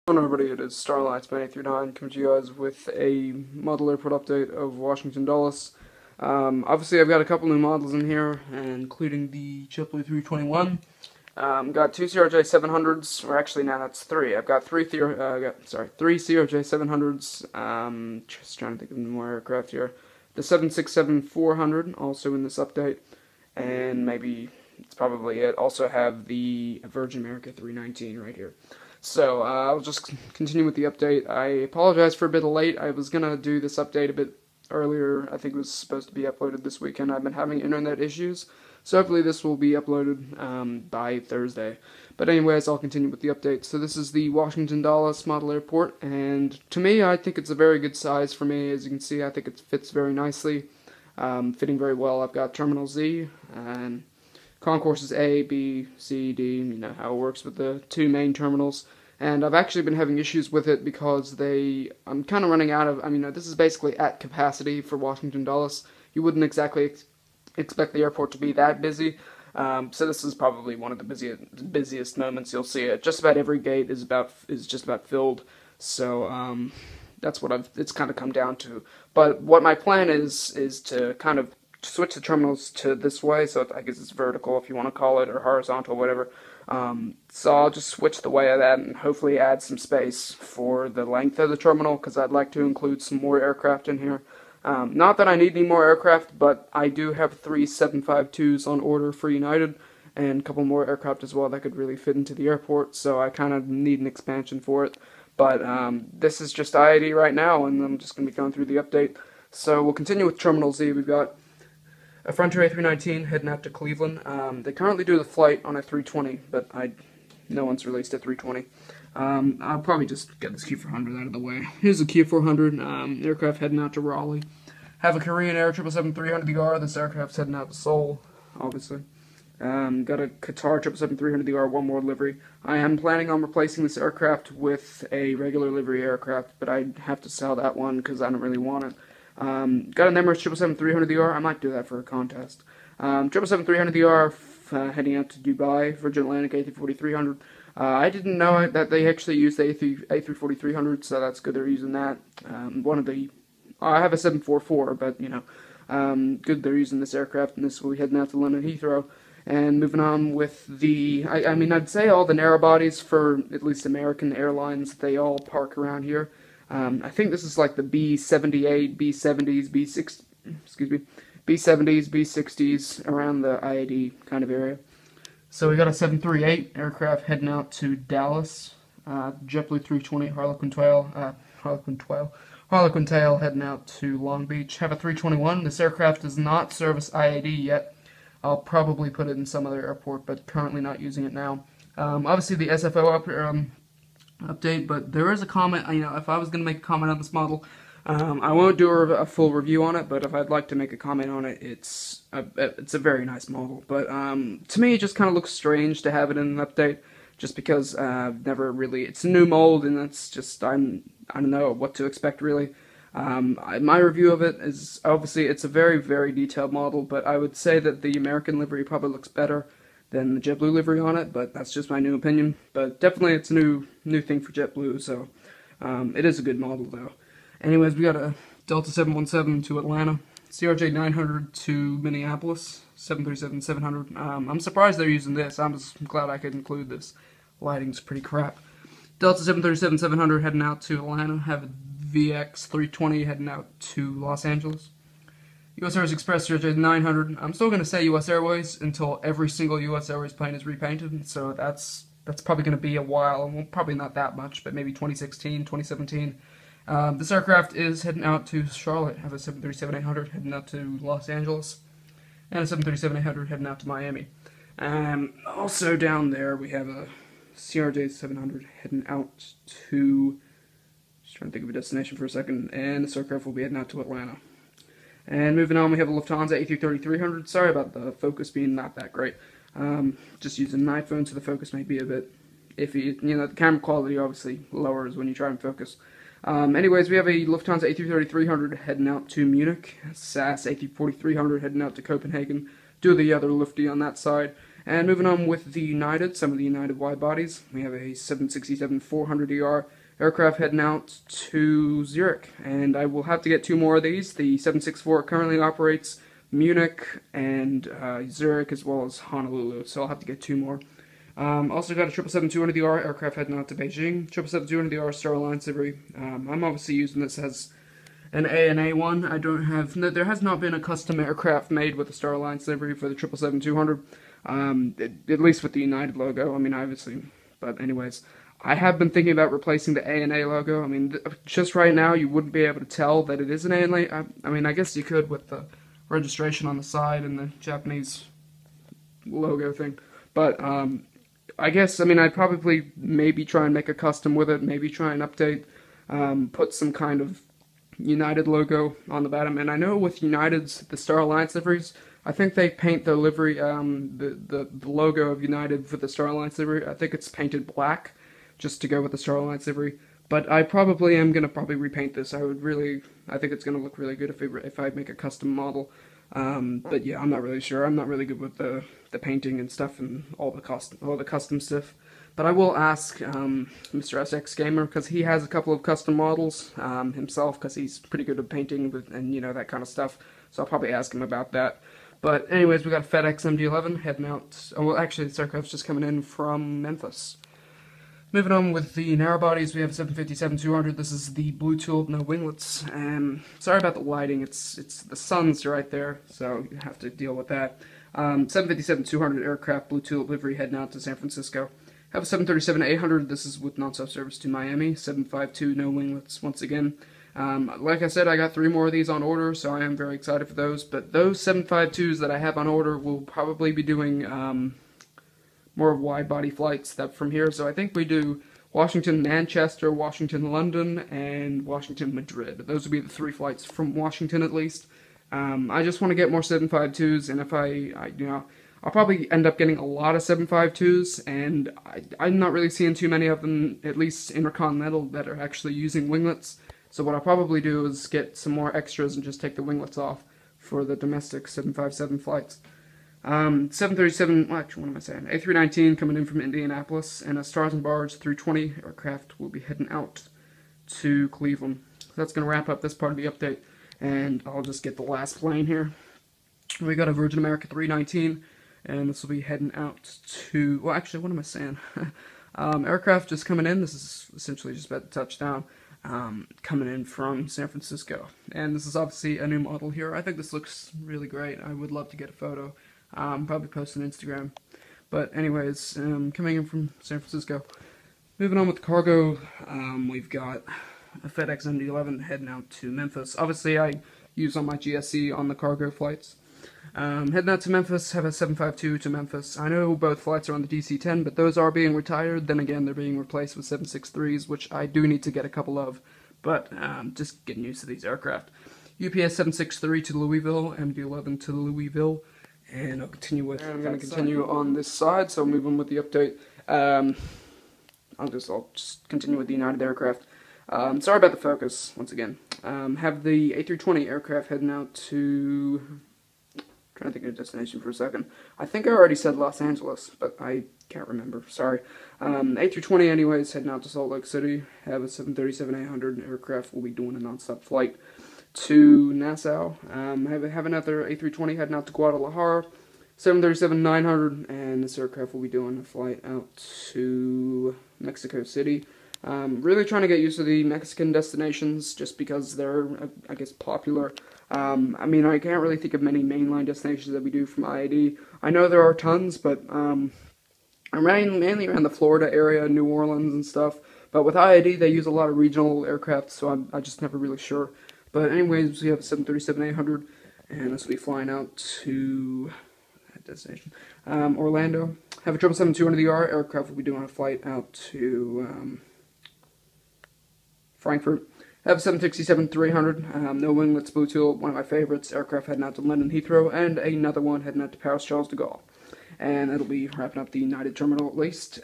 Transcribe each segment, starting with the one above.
Hello everybody, it is Starlights839 coming to you guys with a model airport update of Washington Dulles. Obviously I've got a couple new models in here, including the JetBlue 321. Got two CRJ700s, or actually now that's three. I've got three CRJ700s, just trying to think of more aircraft here. The 767-400, also in this update, and maybe it's probably it. Also have the Virgin America 319 right here. So, I'll just continue with the update. I apologize for a bit late. I was gonna do this update a bit earlier. I think it was supposed to be uploaded this weekend. I've been having internet issues, so hopefully this will be uploaded by Thursday. But anyways, I'll continue with the update. So this is the Washington Dulles Model Airport, and to me, I think it's a very good size for me. As you can see, I think it fits very nicely, fitting very well. I've got Terminal Z, and concourses A, B, C, D, you know how it works with the two main terminals. And I've actually been having issues with it because I'm kind of running out of, this is basically at capacity for Washington Dulles. You wouldn't exactly expect the airport to be that busy. So this is probably one of the busiest moments you'll see it. Just about every gate is just about filled. So that's what it's kind of come down to. But what my plan is to kind of switch the terminals to this way, so I guess it's vertical if you want to call it, or horizontal, whatever. So I'll just switch the way of that and hopefully add some space for the length of the terminal, because I'd like to include some more aircraft in here. Not that I need any more aircraft, but I do have 3 752s on order for United, and a couple more aircraft as well that could really fit into the airport, so I kind of need an expansion for it. But this is just IAD right now, and I'm just going to be going through the update. So we'll continue with Terminal Z. We've got a Frontier A319 heading out to Cleveland. They currently do the flight on a 320, but no one's released a 320. I'll probably just get this Q400 out of the way. Here's a Q400 aircraft heading out to Raleigh. Have a Korean Air 777-300ER. This aircraft's heading out to Seoul, obviously. Got a Qatar 777-300ER, one more livery. I am planning on replacing this aircraft with a regular livery aircraft, but I have to sell that one because I don't really want it. Got an Emirates 777-300ER. I might do that for a contest. 777-300ER heading out to Dubai, Virgin Atlantic A340-300. I didn't know that they actually used the A340-300, so that's good they're using that. I have a 744, but good they're using this aircraft, and this will be heading out to London Heathrow. And moving on with I'd say all the narrow bodies for at least American Airlines, they all park around here. I think this is like the B78, B70s, B70s, B60s, around the IAD kind of area. So we got a 738 aircraft heading out to Dallas. JetBlue 320 Harlequin Tail heading out to Long Beach. Have a 321. This aircraft does not service IAD yet. I'll probably put it in some other airport, but currently not using it now. Obviously the SFO update, but there is a comment. If I was going to make a comment on this model, I won't do a full review on it, but if I'd like to make a comment on it, it's a very nice model. But to me, it just kind of looks strange to have it in an update, just because it's a new mold, and that's just, I don't know what to expect really. My review of it is, obviously it's a very, very detailed model, but I would say that the American livery probably looks better than the JetBlue livery on it, but that's just my new opinion. But definitely it's a new thing for JetBlue, so it is a good model though. Anyways, we got a Delta 717 to Atlanta, CRJ 900 to Minneapolis, 737-700. I'm surprised they're using this. I'm just glad I could include this. Lighting's pretty crap. Delta 737-700 heading out to Atlanta. Have a VX 320 heading out to Los Angeles. US Airways Express CRJ 900. I'm still going to say US Airways until every single US Airways plane is repainted, so that's probably going to be a while. Well, probably not that much, but maybe 2016, 2017. This aircraft is heading out to Charlotte. Have a 737-800 heading out to Los Angeles, and a 737-800 heading out to Miami. Also down there we have a CRJ 700 heading out to, just trying to think of a destination for a second, and this aircraft will be heading out to Atlanta. And moving on, we have a Lufthansa A330-300. Sorry about the focus being not that great. Just using an iPhone, so the focus may be a bit iffy. The camera quality obviously lowers when you try and focus. Anyways, we have a Lufthansa A330-300 heading out to Munich, SAS A340-300 heading out to Copenhagen, do the other Lufty on that side, And moving on with the United, some of the United wide bodies, we have a 767-400ER aircraft heading out to Zurich, and I will have to get 2 more of these. The 764 currently operates Munich and Zurich as well as Honolulu, so I'll have to get 2 more. Also got a 777-200ER aircraft heading out to Beijing. 777-200ER Star Alliance livery. I'm obviously using this as an ANA one. I don't have, there has not been a custom aircraft made with the Star Alliance livery for the 777-200, at least with the United logo. I mean, obviously, but anyways, I have been thinking about replacing the ANA logo. I mean, just right now, you wouldn't be able to tell that it is an ANA. I mean, I guess you could with the registration on the side and the Japanese logo thing, but I guess, I mean, I'd probably maybe try and make a custom with it, maybe try and update, put some kind of United logo on the bottom. And I know with United's, the Star Alliance liveries, I think they paint the livery, the logo of United for the Star Alliance livery, I think it's painted black, just to go with the Star Alliance livery. But I probably am going to repaint this. I think it's going to look really good if I make a custom model. But yeah, I'm not really sure. I'm not really good with the painting and stuff and all the custom stuff. But I will ask Mr. SX Gamer, because he has a couple of custom models himself, because he's pretty good at painting and you know, that kind of stuff. So I'll probably ask him about that. But anyways, we got a FedEx MD-11 heading out. Oh, well, actually, this aircraft's just coming in from Memphis. Moving on with the narrow bodies, we have 757-200. This is the Blue Tulip, no winglets. Sorry about the lighting. It's the sun's right there, so you have to deal with that. 757-200 aircraft, Blue Tulip livery heading out to San Francisco. Have a 737-800. This is with non-stop service to Miami. 752, no winglets once again. Like I said, I got 3 more of these on order, so I am very excited for those. But those 752s that I have on order will probably be doing more wide-body flights from here. So I think we do Washington, Manchester, Washington, London, and Washington, Madrid. Those would be the 3 flights from Washington at least. I just want to get more 752s, and if I'll probably end up getting a lot of 752s, and I'm not really seeing too many of them, at least intercontinental, that are actually using winglets. So what I'll probably do is get some more extras and just take the winglets off for the domestic 757 flights. 737, well, actually, what am I saying? A319 coming in from Indianapolis, and a Stars and Bars 320 aircraft will be heading out to Cleveland. So that's going to wrap up this part of the update, and I'll just get the last plane here. We got a Virgin America 319, and this will be heading out to, well, actually, what am I saying? Aircraft just coming in. This is essentially just about to touch down, coming in from San Francisco. And this is obviously a new model here. I think this looks really great. I would love to get a photo. Probably post on Instagram. But anyways, coming in from San Francisco. Moving on with the cargo, we've got a FedEx MD-11 heading out to Memphis. Obviously, I use on my GSC on the cargo flights. Heading out to Memphis, have a 752 to Memphis. I know both flights are on the DC-10, but those are being retired. Then again, they're being replaced with 763s, which I do need to get a couple of. But just getting used to these aircraft. UPS 763 to Louisville, MD-11 to Louisville. And I'll continue with. I'm going to continue on this side, so I'll move on with the update. I'll just continue with the United aircraft. Sorry about the focus once again. Have the A320 aircraft heading out to. Trying to think of a destination for a second. I think I already said Los Angeles, but I can't remember. Sorry. A320, anyways, heading out to Salt Lake City. Have a 737-800 aircraft. Will be doing a non-stop flight to Nassau. Have another A320 heading out to Guadalajara, 737-900, and this aircraft will be doing a flight out to Mexico City. Really trying to get used to the Mexican destinations, just because they're, I guess, popular. I mean, I can't really think of many mainline destinations that we do from IAD. I know there are tons, but I'm mainly around the Florida area, New Orleans and stuff. But with IAD, they use a lot of regional aircraft, so I'm just never really sure. But anyways, we have a 737-800, and this will be flying out to that destination, Orlando. Have a 777-200ER aircraft will be doing a flight out to Frankfurt. Have a 767-300, no winglets, Blue Tulip, one of my favorites. Aircraft heading out to London Heathrow, and another one heading out to Paris Charles de Gaulle. And it'll be wrapping up the United terminal at least.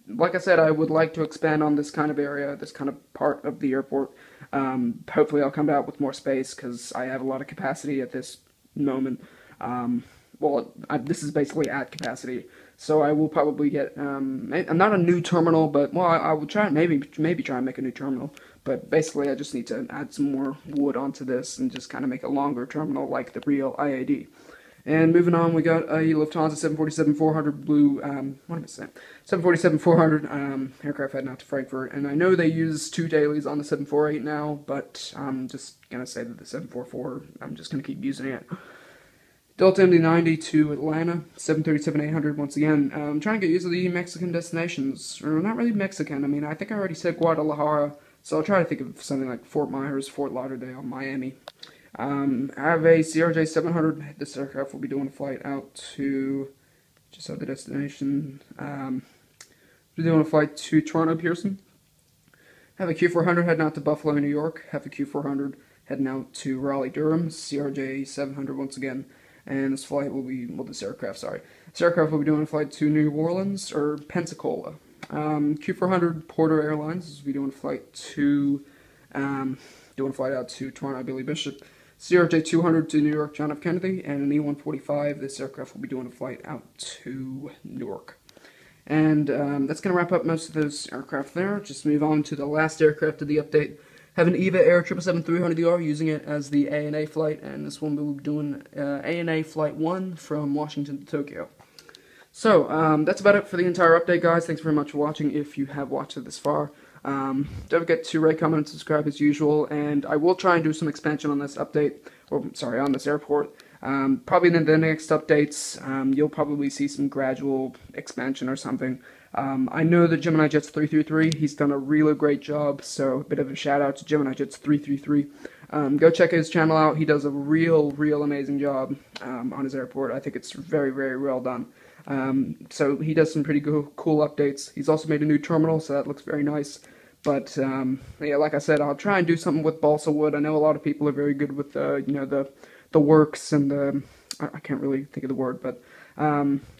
Like I said, I would like to expand on this kind of area, this kind of part of the airport. Hopefully I'll come out with more space, because I have a lot of capacity at this moment. well, this is basically at capacity. So I will probably get, not a new terminal, but, well, I will try, maybe try and make a new terminal. But basically, I just need to add some more wood onto this and just kind of make a longer terminal like the real IAD. And moving on, we got a Lufthansa 747-400 blue, what am I saying? 747-400 aircraft heading out to Frankfurt. And I know they use 2 dailies on the 748 now, but I'm just going to say that the 744, I'm just going to keep using it. Delta MD-90 to Atlanta, 737-800 once again. I'm trying to get used to the Mexican destinations. Or not really Mexican, I mean, I think I already said Guadalajara, so I'll try to think of something like Fort Myers, Fort Lauderdale, Miami. I have a CRJ-700. This aircraft will be doing a flight out to, just out the destination, we're doing a flight to Toronto Pearson. Have a Q400 heading out to Buffalo, New York. Have a Q400 heading out to Raleigh, Durham. CRJ-700 once again. And this flight will be, well, this aircraft will be doing a flight to New Orleans, or Pensacola. Q400 Porter Airlines will be doing a flight to, out to Toronto Billy Bishop. CRJ-200 to New York John F. Kennedy, and an E-145. This aircraft will be doing a flight out to Newark. And that's going to wrap up most of those aircraft there. Just move on to the last aircraft of the update. Have an EVA Air 777-300ER, using it as the ANA flight, and this one will be doing ANA Flight 1 from Washington to Tokyo. So, that's about it for the entire update, guys. Thanks very much for watching, if you have watched it this far. Don't forget to rate, comment, and subscribe as usual, and I will try and do some expansion on this update, or sorry, on this airport. Probably in the next updates, you'll probably see some gradual expansion or something. I know that Gemini Jets 333, he's done a really great job, so a bit of a shout out to Gemini Jets 333. Go check his channel out. He does a real amazing job on his airport. I think it's very well done. So he does some pretty cool updates. He's also made a new terminal, so that looks very nice. But yeah, like I said, I'll try and do something with balsa wood. I know a lot of people are very good with you know, the works and the, I can't really think of the word, but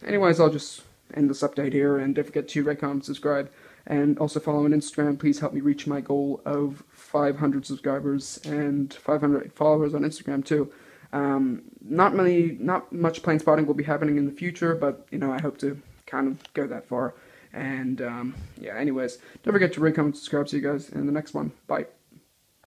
anyways, I'll just end this update here, and don't forget to rate, comment, subscribe, and also follow on Instagram. Please help me reach my goal of 500 subscribers and 500 followers on Instagram too. Not much plane spotting will be happening in the future, but you know, I hope to kind of go that far. And yeah, anyways, don't forget to rate, comment, subscribe. See you guys in the next one. Bye.